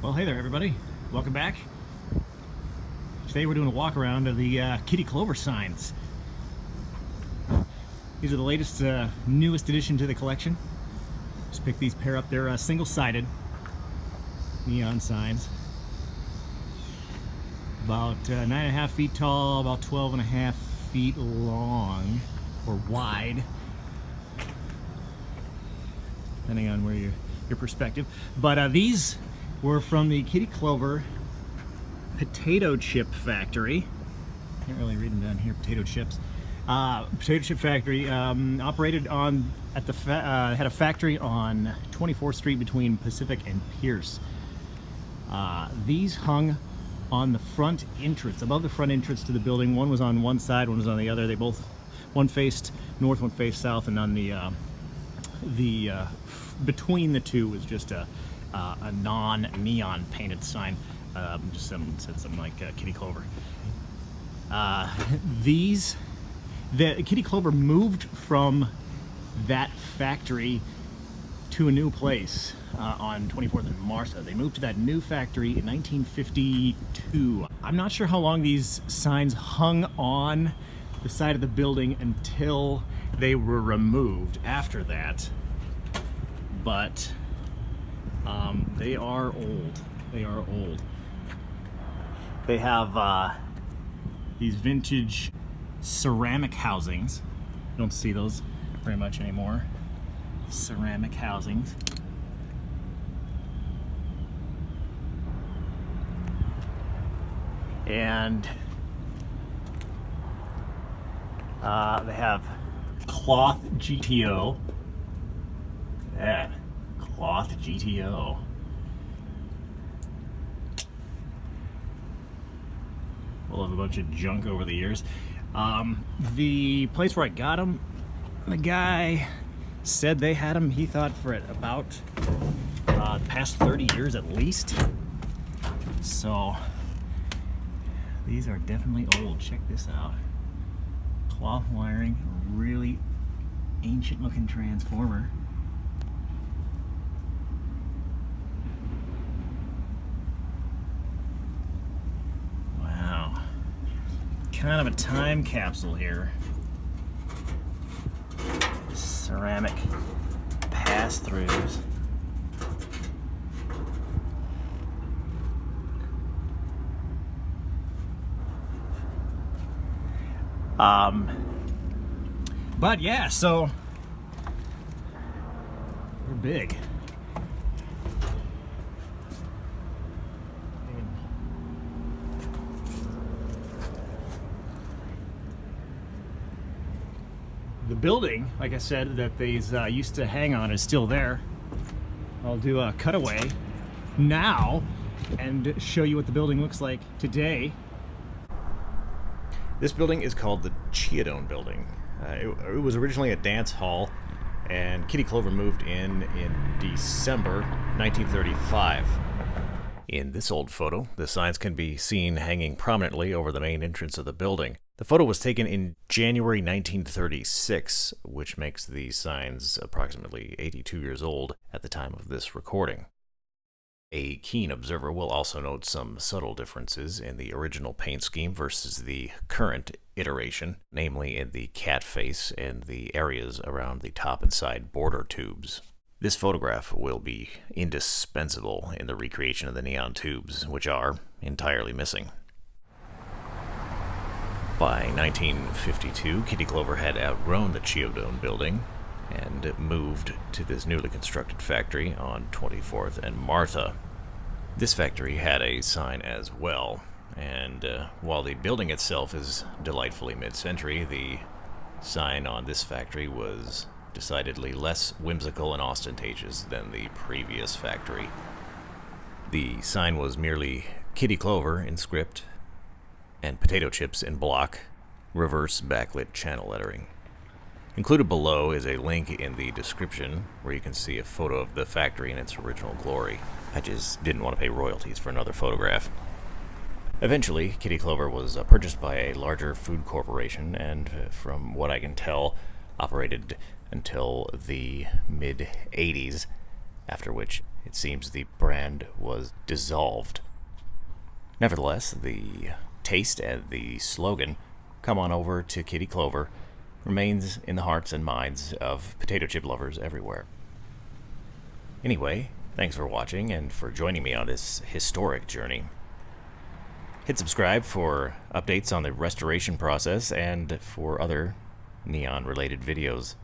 Well, hey there, everybody. Welcome back. Today we're doing a walk around of the Kitty Clover signs. These are the latest, newest addition to the collection. Just picked these pair up. They're single-sided neon signs. About 9.5 feet tall, about 12.5 feet long, or wide, depending on where your perspective. But these were from the Kitty Clover Potato Chip Factory. Can't really read them down here. Potato chips. Potato Chip Factory operated on had a factory on 24th Street between Pacific and Pierce. These hung on the front entrance, above the front entrance to the building. One was on one side, one was on the other. They both, one faced north, one faced south, and on the between the two was just a non-neon painted sign. Just said something like Kitty Clover. The Kitty Clover moved from that factory to a new place on 24th and Martha. They moved to that new factory in 1952. I'm not sure how long these signs hung on the side of the building until they were removed after that, but they are old. They are old. They have these vintage ceramic housings. You don't see those very much anymore. Ceramic housings. And they have cloth GTO. That cloth GTO. We'll have a bunch of junk over the years. The place where I got them, the guy said they had them, he thought, for about the past 30 years at least. So these are definitely old. Check this out. Cloth wiring, really ancient looking transformer. Wow. Kind of a time capsule here. Ceramic pass-throughs. But yeah, so we're big. The building, like I said, that these used to hang on is still there. I'll do a cutaway now and show you what the building looks like today. This building is called the Cheodone Building. It was originally a dance hall, and Kitty Clover moved in December 1935. In this old photo, the signs can be seen hanging prominently over the main entrance of the building. The photo was taken in January 1936, which makes these signs approximately 82 years old at the time of this recording. A keen observer will also note some subtle differences in the original paint scheme versus the current iteration, namely in the cat face and the areas around the top and side border tubes. This photograph will be indispensable in the recreation of the neon tubes, which are entirely missing. By 1952, Kitty Clover had outgrown the Cheodone building and moved to this newly constructed factory on 24th and Martha. This factory had a sign as well, and while the building itself is delightfully mid-century, the sign on this factory was decidedly less whimsical and ostentatious than the previous factory. The sign was merely Kitty Clover in script and potato chips in block, reverse backlit channel lettering. Included below is a link in the description where you can see a photo of the factory in its original glory. I just didn't want to pay royalties for another photograph. Eventually, Kitty Clover was purchased by a larger food corporation and, from what I can tell, operated until the mid-'80s, after which it seems the brand was dissolved. Nevertheless, the taste and the slogan, "Come on over to Kitty Clover," remains in the hearts and minds of potato chip lovers everywhere. Anyway, thanks for watching and for joining me on this historic journey. Hit subscribe for updates on the restoration process and for other Neon-related videos.